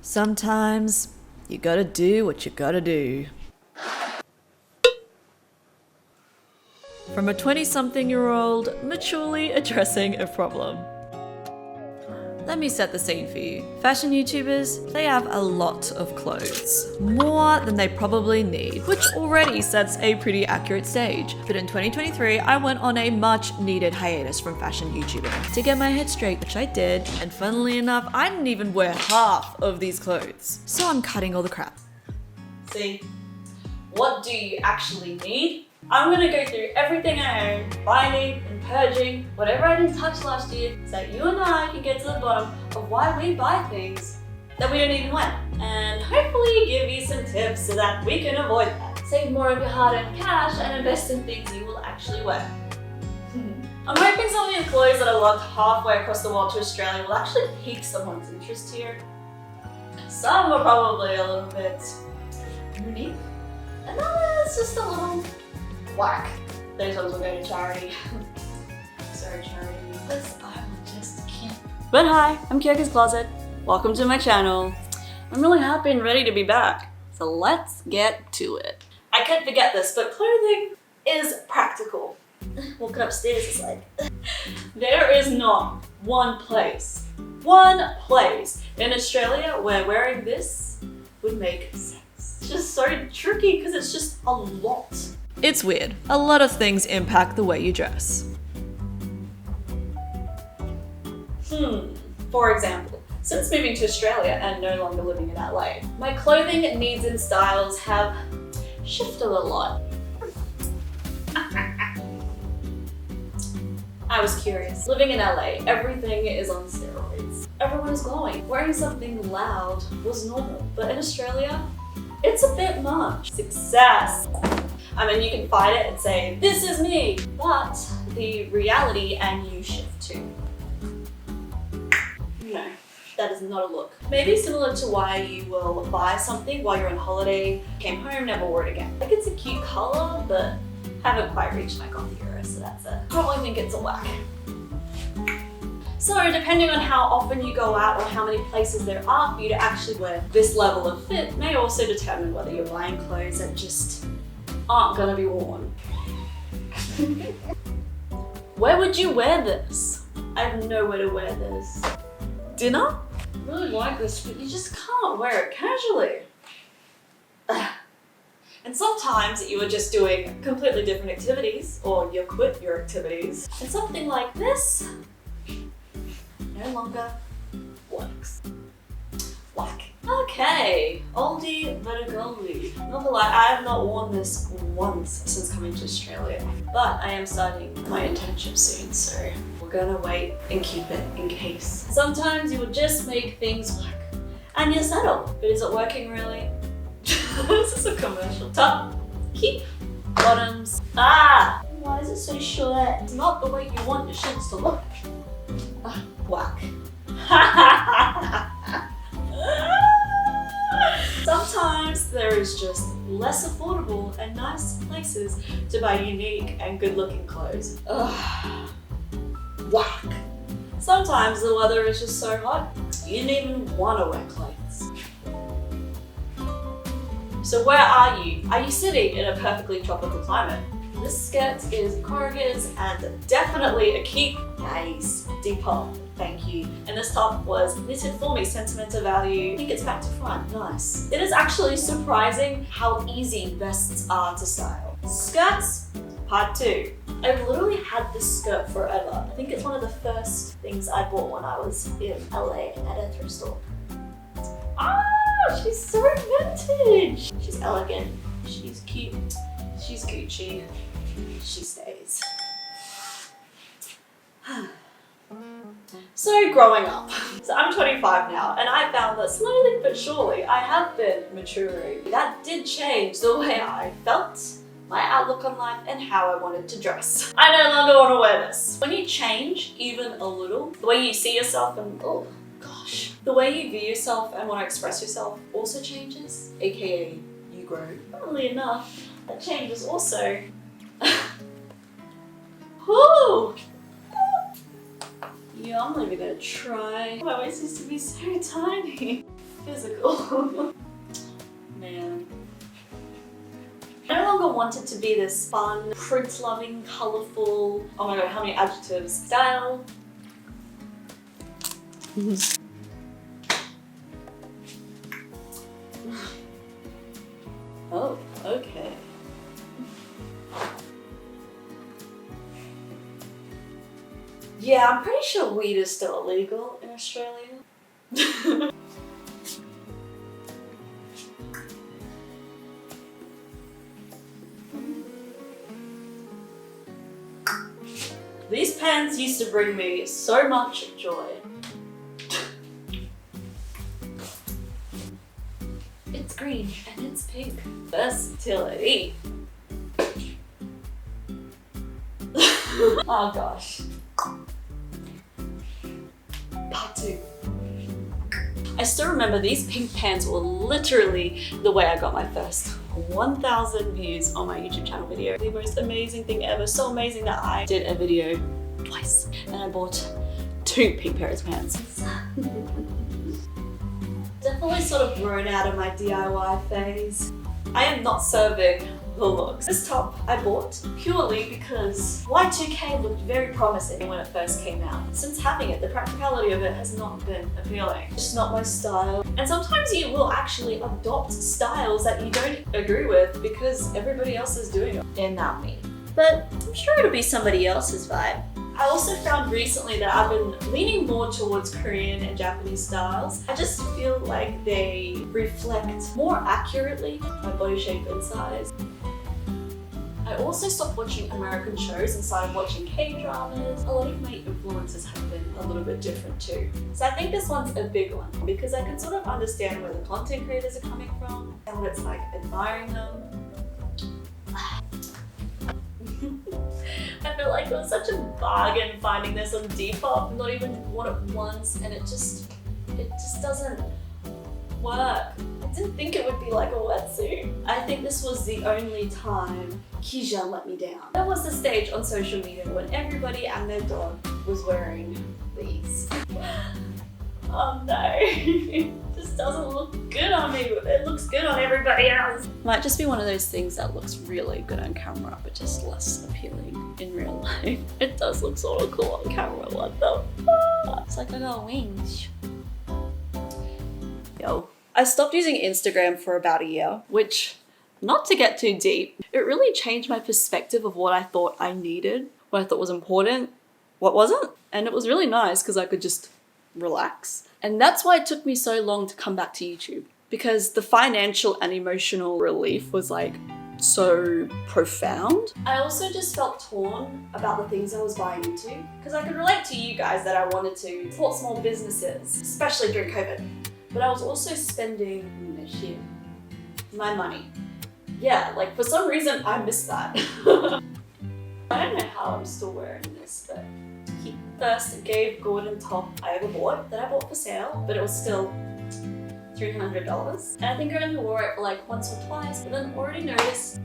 Sometimes you gotta do what you gotta do. From a 20-something-year-old maturely addressing a problem. Let me set the scene for you. Fashion YouTubers, they have a lot of clothes. More than they probably need, which already sets a pretty accurate stage. But in 2023, I went on a much needed hiatus from fashion YouTubing to get my head straight, which I did. And funnily enough, I didn't even wear half of these clothes. So I'm cutting all the crap. See, what do you actually need? I'm gonna go through everything I own, binding and purging, whatever I didn't touch last year, so that you and I can get to the bottom of why we buy things that we don't even wear. And hopefully give you some tips so that we can avoid that. Save more of your hard-earned cash and invest in things you will actually wear. I'm hoping some of these clothes that I loved halfway across the world to Australia will actually pique someone's interest here. Some are probably a little bit unique, and others just a little whack. Those ones will go to charity. Sorry, charity. This I will just keep. But hi, I'm Kyoko's Closet. Welcome to my channel. I'm really happy and ready to be back. So let's get to it. I can't forget this, but clothing is practical. Walking upstairs is like, there is not one place in Australia where wearing this would make sense. It's just so tricky because it's just a lot. It's weird. A lot of things impact the way you dress. For example, since moving to Australia and no longer living in LA, my clothing needs and styles have shifted a lot. I was curious. Living in LA, everything is on steroids. Everyone is glowing. Wearing something loud was normal, but in Australia, it's a bit much. Success. I mean, you can fight it and say, this is me, but the reality and you shift too. No, that is not a look. Maybe similar to why you will buy something while you're on holiday, came home, never wore it again. Like, it's a cute color, but haven't quite reached my coffee era, so that's it. Probably think it's a whack. So depending on how often you go out or how many places there are for you to actually wear this level of fit may also determine whether you're buying clothes that just aren't gonna be worn. Where would you wear this? I have nowhere to wear this. Dinner? I really like this, but you just can't wear it casually. And sometimes you are just doing completely different activities, or you quit your activities, and something like this no longer works. Whack. Okay, oldie but a goldie. Not gonna lie, I have not worn this once since coming to Australia, but I am starting my internship soon, so we're gonna wait and keep it in case. Sometimes you will just make things work, and you settle. But is it working really? This is a commercial. Top, keep, bottoms. Ah! Why is it so short? It's not the way you want your shorts to look. Whack. Sometimes there is just less affordable and nice places to buy unique and good-looking clothes. Ugh. Whack. Sometimes the weather is just so hot, you don't even want to wear clothes. So where are you? Are you sitting in a perfectly tropical climate? This skirt is Corrigan's and definitely a keep. Nice. Depop. Thank you. And this top was knitted for me, sentimental value. I think it's back to front. Nice. It is actually surprising how easy vests are to style. Skirts, part 2. I've literally had this skirt forever. I think it's one of the first things I bought when I was in LA at a thrift store. Ah, she's so vintage. She's elegant. She's cute. She's Gucci. She stays. So growing up, so I'm 25 now, and I found that slowly but surely I have been maturing. That did change the way I felt, my outlook on life, and how I wanted to dress. I no longer want to wear this. When you change even a little, the way you see yourself and, oh gosh, the way you view yourself and want to express yourself also changes, aka you grow. Funnily enough, that changes also. Whoo! Yeah, I'm not even gonna try. My waist used to be so tiny. physical. Man. I no longer want it to be this fun, print-loving, colourful, oh my god, how many adjectives, style. Oh, okay. Yeah, I'm pretty sure weed is still illegal in Australia. These pens used to bring me so much joy. It's green and it's pink. Versatility. Oh gosh. Part 2. I still remember these pink pants were literally the way I got my first 1,000 views on my YouTube channel video. The most amazing thing ever, so amazing that I did a video twice and I bought 2 pink pairs of pants. Definitely sort of grown out of my DIY phase. I am not serving the looks. This top I bought purely because Y2K looked very promising when it first came out. Since having it, the practicality of it has not been appealing. It's just not my style. And sometimes you will actually adopt styles that you don't agree with because everybody else is doing it and not me. But I'm sure it'll be somebody else's vibe. I also found recently that I've been leaning more towards Korean and Japanese styles. I just feel like they reflect more accurately my body shape and size. I also stopped watching American shows and started watching K-dramas. A lot of my influences have been a little bit different too. So I think this one's a big one because I can sort of understand where the content creators are coming from and what it's like admiring them. I feel like it was such a bargain finding this on Depop. Not even worn it once and it just doesn't work. I didn't think it would be like a wetsuit. I think this was the only time Kijun let me down. That was the stage on social media when everybody and their dog was wearing these. Oh no, it just doesn't look good on me. It looks good on everybody else. Might just be one of those things that looks really good on camera, but just less appealing in real life. It does look sort of cool on camera, what the fuck? It's like I got wings. Yo. I stopped using Instagram for about a year, which, not to get too deep, it really changed my perspective of what I thought I needed, what I thought was important, what wasn't. And it was really nice because I could just relax. And that's why it took me so long to come back to YouTube, because the financial and emotional relief was like so profound. I also just felt torn about the things I was buying into, because I could relate to you guys that I wanted to support small businesses, especially during COVID. But I was also spending my money. Yeah, like for some reason I missed that. I don't know how I'm still wearing this, but he first gave Gordon top I ever bought, that I bought for sale, but it was still $300. And I think I only wore it like once or twice, but then already noticed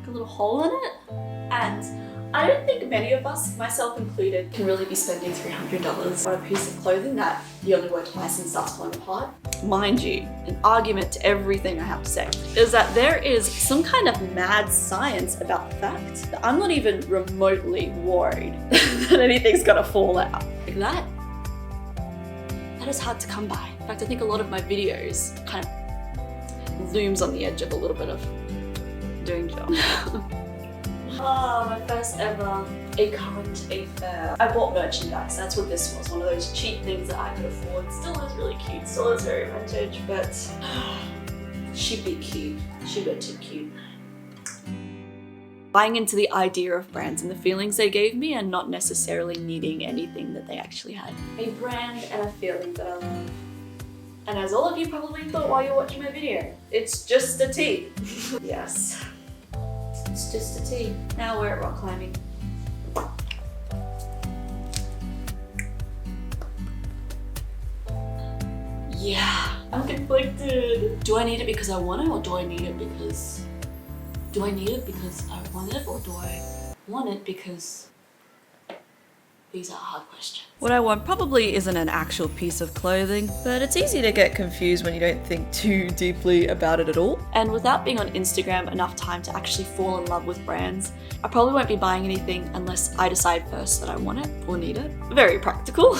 a little hole in it. And I don't think many of us, myself included, can really be spending $300 on a piece of clothing that you only wear twice and starts falling apart. Mind you, an argument to everything I have to say is that there is some kind of mad science about the fact that I'm not even remotely worried that anything's gonna fall out. Like that is hard to come by. In fact, I think a lot of my videos kind of looms on the edge of a little bit of doing job. Oh, my first ever current fair. I bought merchandise, that's what this was. One of those cheap things that I could afford. Still is really cute, still is very vintage, but she'd be cute. She got too cute. Buying into the idea of brands and the feelings they gave me and not necessarily needing anything that they actually had. A brand and a feeling that I love. And as all of you probably thought while you're watching my video, it's just a tee. Yes. It's just a tee. Now we're at rock climbing. Yeah, I'm conflicted. Do I need it because I want it, or do I need it because... Do I need it because I want it, or do I want it because These are hard questions. What I want probably isn't an actual piece of clothing, but it's easy to get confused when you don't think too deeply about it at all. And without being on Instagram enough time to actually fall in love with brands, I probably won't be buying anything unless I decide first that I want it or need it. Very practical.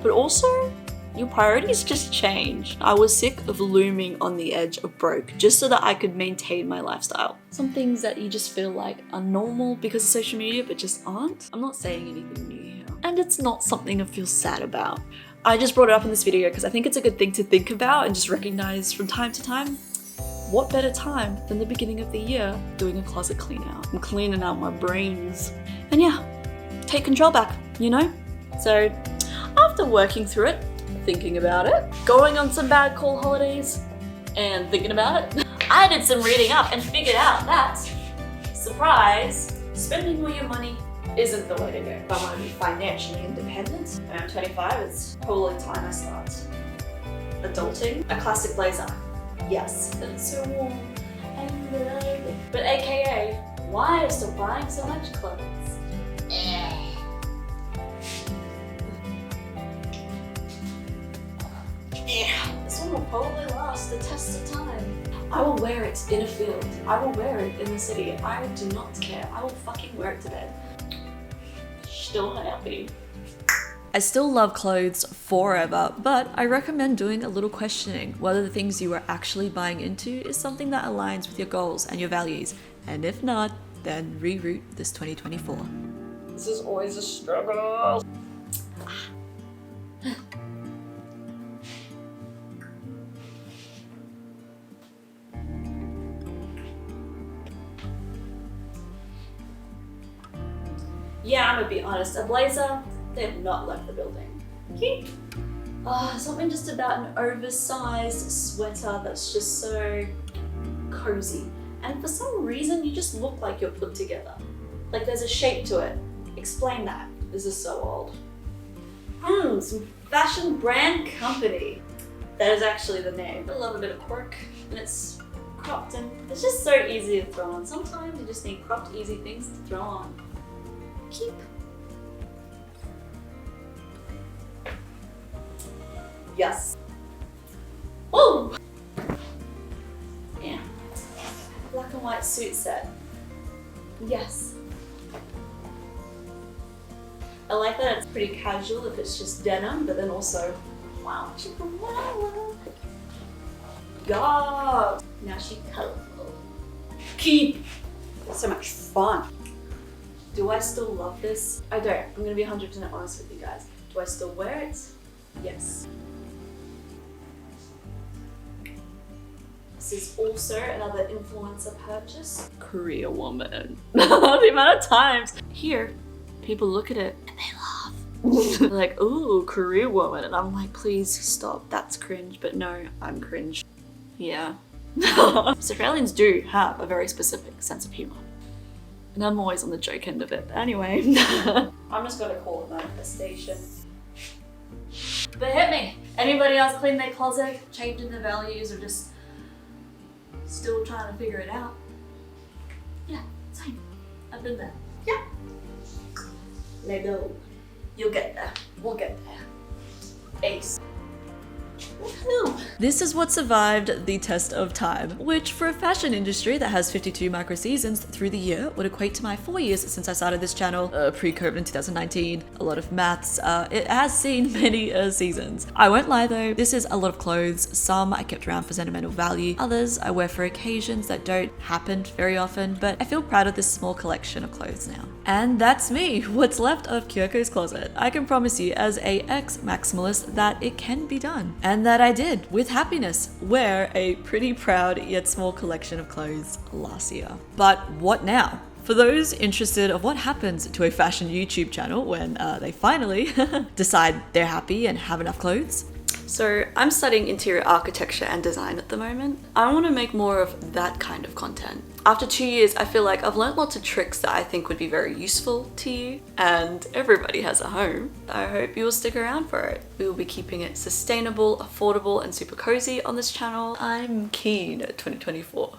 But also, your priorities just change. I was sick of looming on the edge of broke just so that I could maintain my lifestyle. Some things that you just feel like are normal because of social media but just aren't. I'm not saying anything new here. And it's not something to feel sad about. I just brought it up in this video because I think it's a good thing to think about and just recognize from time to time. What better time than the beginning of the year doing a closet clean out? I'm cleaning out my brains. And yeah, take control back, you know? So after working through it, thinking about it, going on some bad call holidays, and thinking about it, I did some reading up and figured out that, surprise, spending all your money isn't the way to go. If I want to be financially independent, and I'm 25, it's probably time I start adulting. A classic blazer, yes, but it's so warm and lovely. But AKA, why are you still buying so much clothes? This one will probably last the test of time. I will wear it in a field. I will wear it in the city. I do not care. I will fucking wear it to bed. Still happy. I still love clothes forever, but I recommend doing a little questioning whether the things you are actually buying into is something that aligns with your goals and your values. And if not, then reroute this 2024. This is always a struggle. Yeah, I'm gonna be honest, a blazer, they have not left the building. Okay. Something just about an oversized sweater that's just so cozy. And for some reason, you just look like you're put together. Like there's a shape to it. Explain that. This is so old. Some fashion brand company. That is actually the name. I love a bit of quirk, and it's cropped, and it's just so easy to throw on. Sometimes you just need cropped, easy things to throw on. Keep. Yes. Woo! Yeah. Black and white suit set. Yes. I like that it's pretty casual if it's just denim, but then also, wow, chicka wow. God. Now she's colorful. Keep. So much fun. Do I still love this? I don't. I'm gonna be 100% honest with you guys. Do I still wear it? Yes. This is also another influencer purchase. Korea woman. The amount of times here, people look at it and they laugh. They're like, ooh, Korea woman. And I'm like, please stop. That's cringe. But no, I'm cringe. Yeah. Australians do have a very specific sense of humor. And I'm always on the joke end of it. Anyway, I'm just gonna call it manifestation. But hit me. Anybody else clean their closet, changing their values, or just still trying to figure it out? Yeah, same. I've been there. Yeah. Let go. You'll get there. We'll get there. Ace. Woohoo! This is what survived the test of time, which for a fashion industry that has 52 micro seasons through the year would equate to my 4 years since I started this channel, pre-COVID in 2019. A lot of maths. It has seen many seasons. I won't lie though, this is a lot of clothes. Some I kept around for sentimental value, others I wear for occasions that don't happen very often, but I feel proud of this small collection of clothes now. And that's me, what's left of Kyoko's closet. I can promise you as a ex-maximalist that it can be done. And that I did, with happiness, wear a pretty proud yet small collection of clothes last year. But what now? For those interested of what happens to a fashion YouTube channel when they finally decide they're happy and have enough clothes. So I'm studying interior architecture and design at the moment. I want to make more of that kind of content. After 2 years, I feel like I've learned lots of tricks that I think would be very useful to you, and everybody has a home. I hope you will stick around for it. We will be keeping it sustainable, affordable, and super cozy on this channel. I'm keen at 2024.